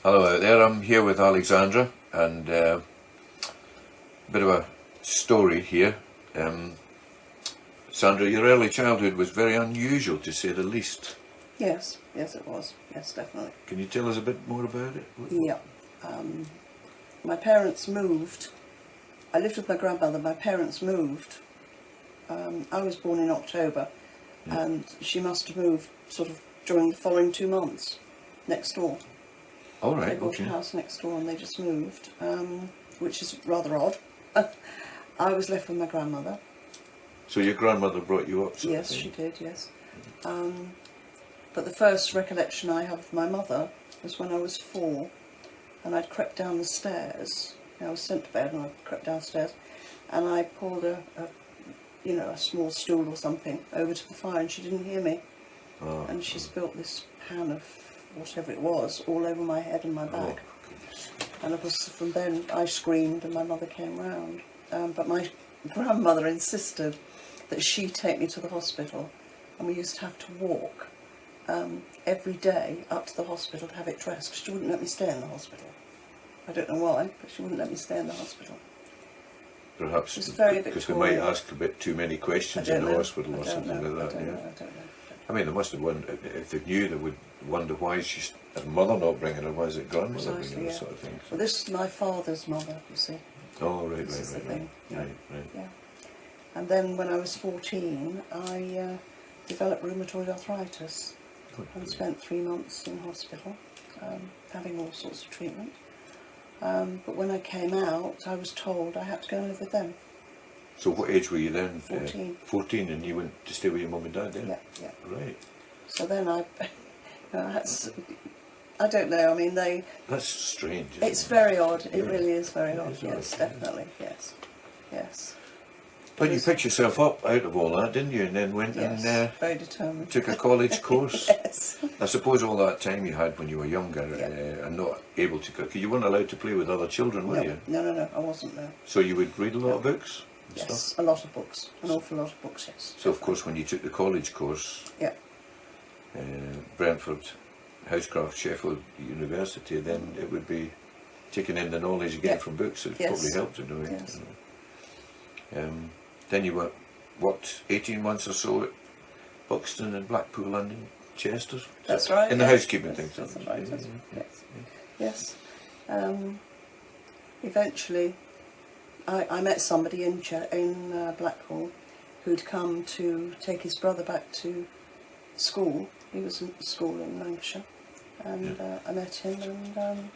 Hello out there, I'm here with Alexandra, and a bit of a story here. Sandra, your early childhood was very unusual, to say the least. Yes, yes it was. Yes, definitely. Can you tell us a bit more about it? Yeah. My parents moved. I lived with my grandmother. My parents moved. I was born in October, and she must have moved sort of during the following 2 months next door. All right, They bought okay. a house next door and they just moved, which is rather odd. I was left with my grandmother. So your grandmother brought you up? Yes, she did, yes. But the first recollection I have of my mother was when I was 4 and I'd crept down the stairs. I was sent to bed and I crept downstairs and I pulled a small stool or something over to the fire and she didn't hear me. And she spilt this pan of whatever it was all over my head and my back. And of course from then I screamed and my mother came round. But my grandmother insisted that she take me to the hospital, and we used to have to walk every day up to the hospital to have it dressed because she wouldn't let me stay in the hospital. I don't know why, but she wouldn't let me stay in the hospital. Perhaps It was very because they might Victorian. ask a bit too many questions in the hospital or something like that. I don't know. I mean, they must have wondered, if they knew, they would wonder why she's her mother not bringing her, why is it grandmother Precisely, bringing her, yeah. sort of thing. Well, this is my father's mother, you see. Oh, right, This is the right. thing, yeah. Right. Yeah. And then when I was 14, I developed rheumatoid arthritis and spent 3 months in hospital having all sorts of treatment. But when I came out, I was told I had to go and live with them. So what age were you then? 14. 14, and you went to stay with your mum and dad then? Yeah. Right. So then I don't know, I mean That's strange. Isn't it's it? very odd, it Yeah. really is very It odd, is yes, odd. definitely, yes. But you picked yourself up out of all that, didn't you? And then went Yes, and very determined. took a college course. Yes. I suppose all that time you had when you were younger and not able to cook, you weren't allowed to play with other children, were you? No, I wasn't there. So you would read a lot of books and Yes, stuff? a lot of books, an awful lot of books, yes. So of course when you took the college course, Yeah, Brentford, Housecraft, Sheffield University, then it would be taking in the knowledge you get Yeah. from books. It Yes. probably helped in a way. Yes. You know. Then you worked 18 months or so at Buxton and Blackpool and in Chester. that's right. In the yes. housekeeping Yes, thing. that's right, yes. Eventually, I met somebody in Blackpool who'd come to take his brother back to school. He was in school in Lancashire, and I met him, and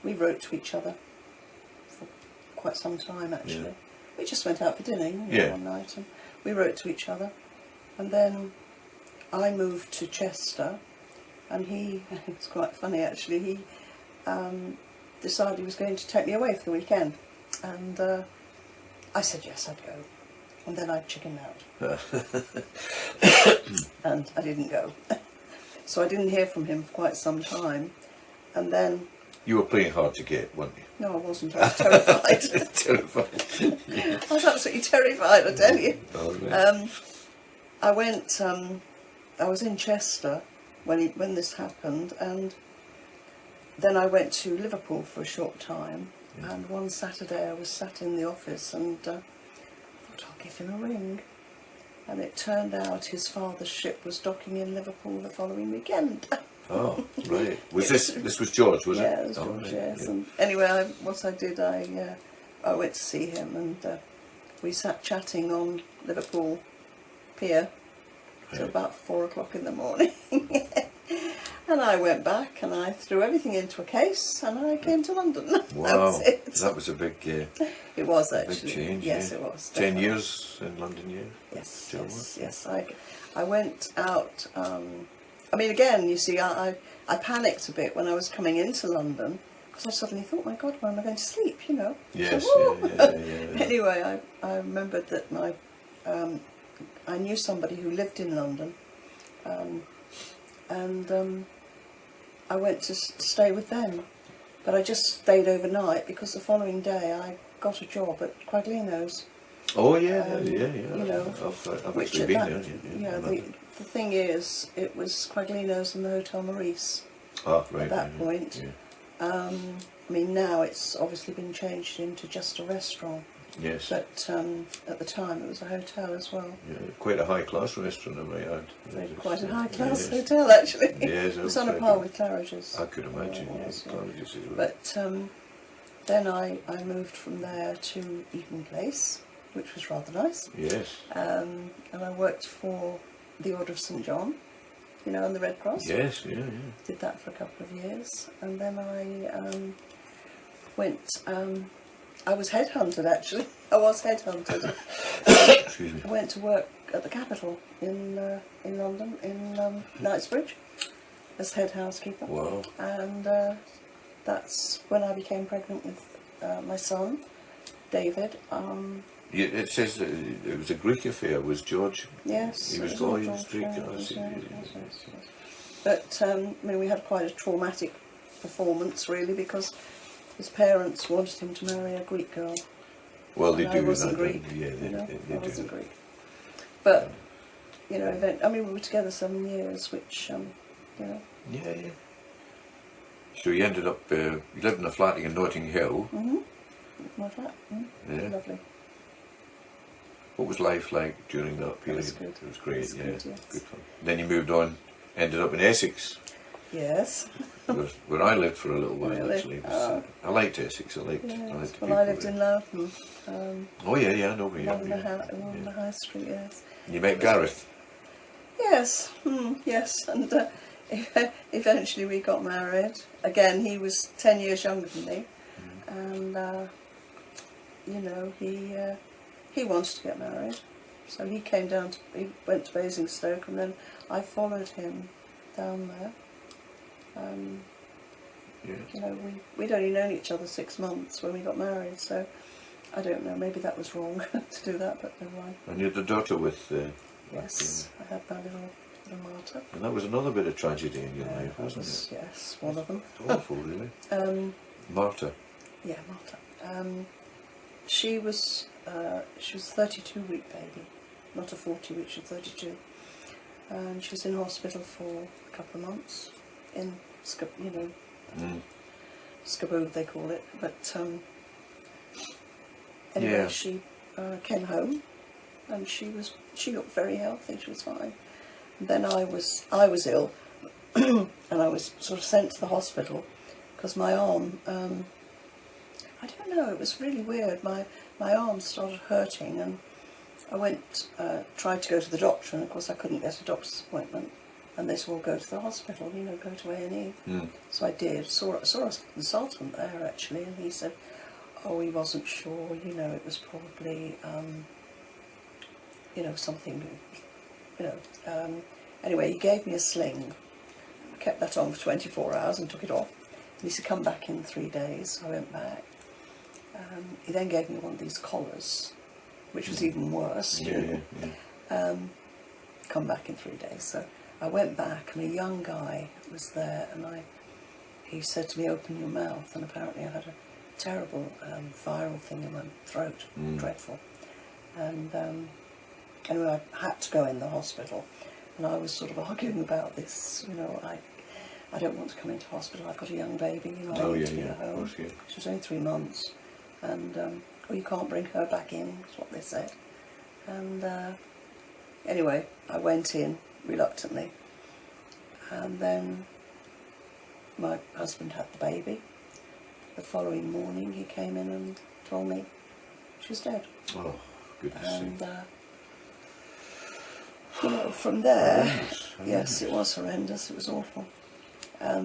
we wrote to each other for quite some time actually. Yeah. We just went out for dinner Yeah. one night, and we wrote to each other. And then I moved to Chester, and he, it's quite funny actually, he decided he was going to take me away for the weekend. And I said yes, I'd go. And then I chickened out. And I didn't go. So I didn't hear from him for quite some time. And then... You were playing hard to get, weren't you? No, I wasn't. I was terrified. Terrified. I was absolutely terrified, I tell you. Oh, right. I went, I was in Chester when this happened, and then I went to Liverpool for a short time, and one Saturday I was sat in the office and thought I'll give him a ring. And it turned out his father's ship was docking in Liverpool the following weekend. Oh, right. Was this was George, was it? Yeah, it was Oh, George, right, yes. yeah. And anyway, what I did, I went to see him, and we sat chatting on Liverpool Pier till Right. about 4 o'clock in the morning. And I went back and I threw everything into a case and I came to London. Wow, That's it. that was a big It was big actually. change. Yes, yeah. it was. 10 definitely. years in London, yeah. Yes, Still yes. I went out. I mean, again, you see, I panicked a bit when I was coming into London because I suddenly thought, my God, where am I going to sleep? You know. Yes, So, yeah. Anyway, I remembered that I knew somebody who lived in London, and I went to stay with them. But I just stayed overnight because the following day I got a job at Quaglino's. Oh yeah, You know, I've which actually at been that, there. the thing is, it was Quaglino's and the Hotel Maurice Oh, right. at that point. Yeah. I mean, now it's obviously been changed into just a restaurant. Yes. But at the time it was a hotel as well. Yeah, quite a high class restaurant, I might add. Quite a high class yes. hotel, actually. Yes, it was on a par with Claridge's. I could imagine, yes, yeah. Claridge's as well. But then I moved from there to Eaton Place, which was rather nice. Yes. And I worked for the Order of St John, you know, and the Red Cross. Yes, yeah. Did that for a couple of years, and then I went. I was headhunted, actually. I was headhunted. Excuse me. I went to work at the Capitol in London, in Knightsbridge, as head housekeeper. Wow. And that's when I became pregnant with my son, David. Yeah, it says that it was a Greek affair. Was George? Yes. He was all George Greek. yeah, I see. yes. But I mean, we had quite a traumatic performance, really, because his parents wanted him to marry a Greek girl. Well, they And do. I wasn't that, Greek. Yeah, they I do. wasn't Greek. But you know, I mean, we were together 7 years, which you know. Yeah. So you ended up. You lived in a flat in Notting Hill. My flat. Yeah. Lovely. What was life like during that period? was good. It was great. It was yeah, good, yes. good fun. Then you moved on. Ended up in Essex. Yes. where I lived for a little while. Really? Actually, it was, I liked Essex. I liked. Yes. I liked the Well, I people lived there. in Loughton. Oh yeah, I know where you Along are. on the high street, yes. You met Gareth. Yes, yes, and eventually we got married. Again, he was 10 years younger than me, and you know, he wanted to get married, so he came down. He went to Basingstoke, and then I followed him down there. Yes. You know, we'd only known each other 6 months when we got married, so I don't know. Maybe that was wrong to do that, but never mind. And you had a daughter with. Yes, I had my little Marta. And that was another bit of tragedy in your life, That wasn't was, yes, one of them. it? Awful, really. Marta. Yeah, Marta. She was a 32-week baby, not a 40-week. She was 32, and she was in hospital for a couple of months in Scaboo they call it. But anyway, Yeah. she came home, and she looked very healthy. She was fine. And then I was ill, and I was sort of sent to the hospital because my arm. I don't know. It was really weird. My arm started hurting, and I went tried to go to the doctor, and of course I couldn't get a doctor's appointment. And they said, "Well, go to the hospital. You know, go to A&E." So I did. Saw a consultant there actually, and he said, "Oh, he wasn't sure. You know, it was probably." You know, something, you know. Anyway, he gave me a sling. I kept that on for 24 hours and took it off. And he said, "Come back in 3 days." So I went back. He then gave me one of these collars, which was even worse. Yeah. Come back in 3 days. So I went back, and a young guy was there, and he said to me, "Open your mouth." And apparently I had a terrible viral thing in my throat, dreadful. And anyway, I had to go in the hospital, and I was sort of arguing about this. You know, I don't want to come into hospital. I've got a young baby. You know, I need to be at home. Of course, yeah. She was only 3 months, and well, you can't bring her back in. Is what they said. And anyway, I went in reluctantly, and then my husband had the baby. The following morning, he came in and told me she was dead. Oh, goodness And sake. you know, from there, Horrendous. yes, it was horrendous. It was awful. But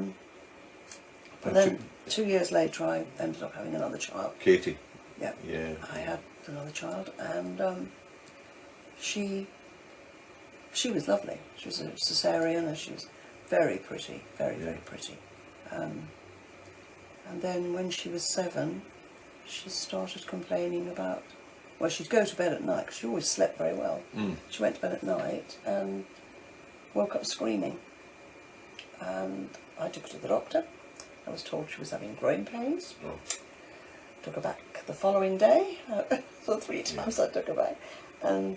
And then 2 years later, I ended up having another child. Katie. Yeah, Yeah. I had another child, and she was lovely. She was a cesarean, and she was very pretty, very pretty. And then when she was 7, she started complaining about. Well, she'd go to bed at night because she always slept very well. She went to bed at night and woke up screaming. And I took her to the doctor. I was told she was having growing pains. Oh. Took her back the following day. So 3 times I took her back. And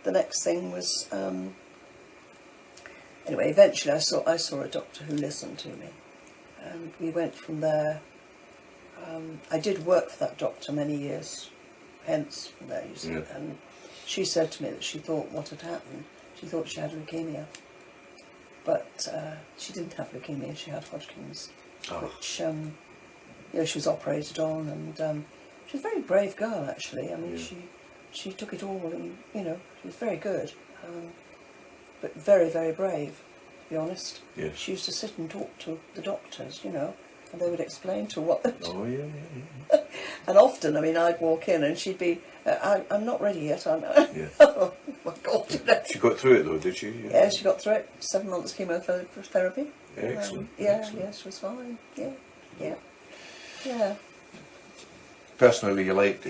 the next thing was... anyway, eventually I saw a doctor who listened to me. and we went from there. I did work for that doctor many years hence from there, you see, and she said to me that she thought what had happened, she thought she had leukemia, but she didn't have leukemia, she had Hodgkin's, which you know, she was operated on, and she was a very brave girl actually. I mean, she took it all, and you know, she was very good, but very, very brave, to be honest. Yes. She used to sit and talk to the doctors, you know, and they would explain to her what they Oh, yeah. And often, I mean, I'd walk in and she'd be, I'm not ready yet, I'm Yeah. oh my God, you know. She got through it though, did she? Yeah, she got through it. 7 months chemotherapy. Excellent. Yeah, Excellent. yeah, she was fine. Yeah, yeah, yeah. Personally, you like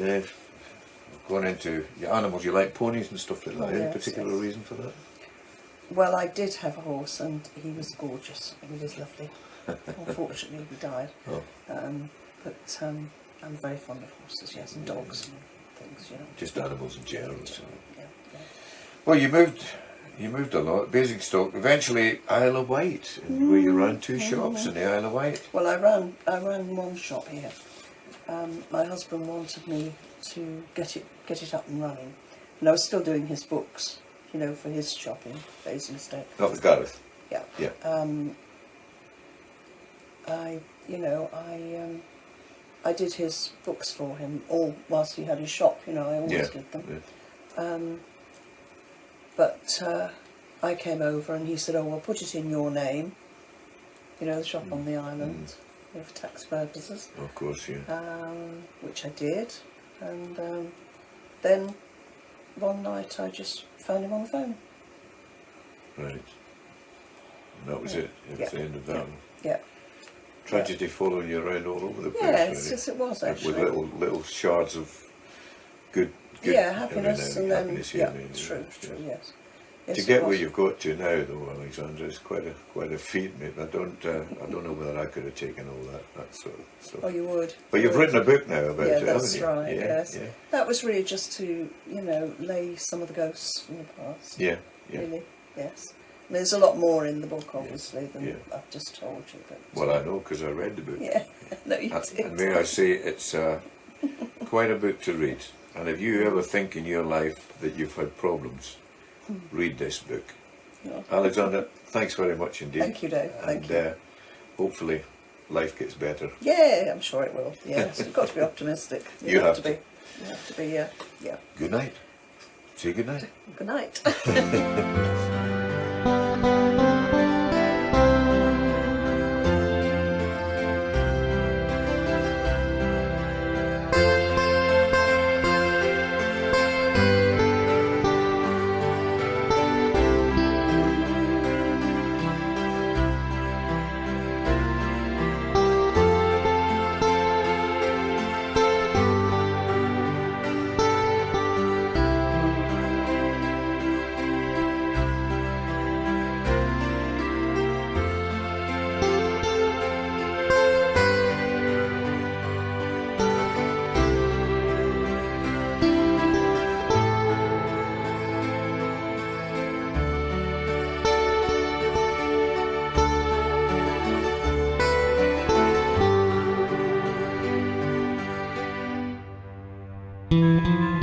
going into your animals, you like ponies and stuff like that. Any Yes, particular yes. reason for that? Well, I did have a horse and he was gorgeous. He was lovely. Unfortunately, he died. Oh. But I'm very fond of horses, yes, and dogs and things, you know. Just animals in general. So. Yeah, yeah. Well, you moved a lot. Basingstoke, eventually Isle of Wight, where you ran 2 shops in the Isle of Wight. Well, I ran one shop here. My husband wanted me to get it up and running, and I was still doing his books, you know, for his shop in Basingstoke. Not with Gareth. Yeah. Yeah. I did his books for him all whilst he had his shop. You know, I always did them. Yeah. But I came over and he said, "Oh, well, put it in your name. You know, the shop on the island, you know, for tax purposes." Of course, yeah. Which I did, and then one night I just found him on the phone. Right. And that was it. It was the end of that one. Yeah. Tragedy following you around all over the place. Yes, really. yes, it was actually. With little shards of good happiness, every and now then happiness here yeah, and there, true, yes. Yes, to it get where was. you've got to now, though, Alexandra, is quite a feat, mate. I don't know whether I could have taken all that sort of stuff. Oh, you would. But you've written a book now about Yeah, it, that's haven't you? right. Yeah, Yes, yeah. that was really just to, you know, lay some of the ghosts from the past. Yeah, yeah. Really, yes. I mean, there's a lot more in the book, obviously, than I've just told you. But Well, I know because I read the book. yeah, no, you did. And may I say, it's quite a book to read. And if you ever think in your life that you've had problems, read this book. No. Alexandra, thanks very much indeed. Thank you, Dave. Thank you. And hopefully life gets better. Yeah, I'm sure it will. Yes, you've got to be optimistic. You have to. be. You have to be. Yeah. Good night. Say good night. Good night. Thank you.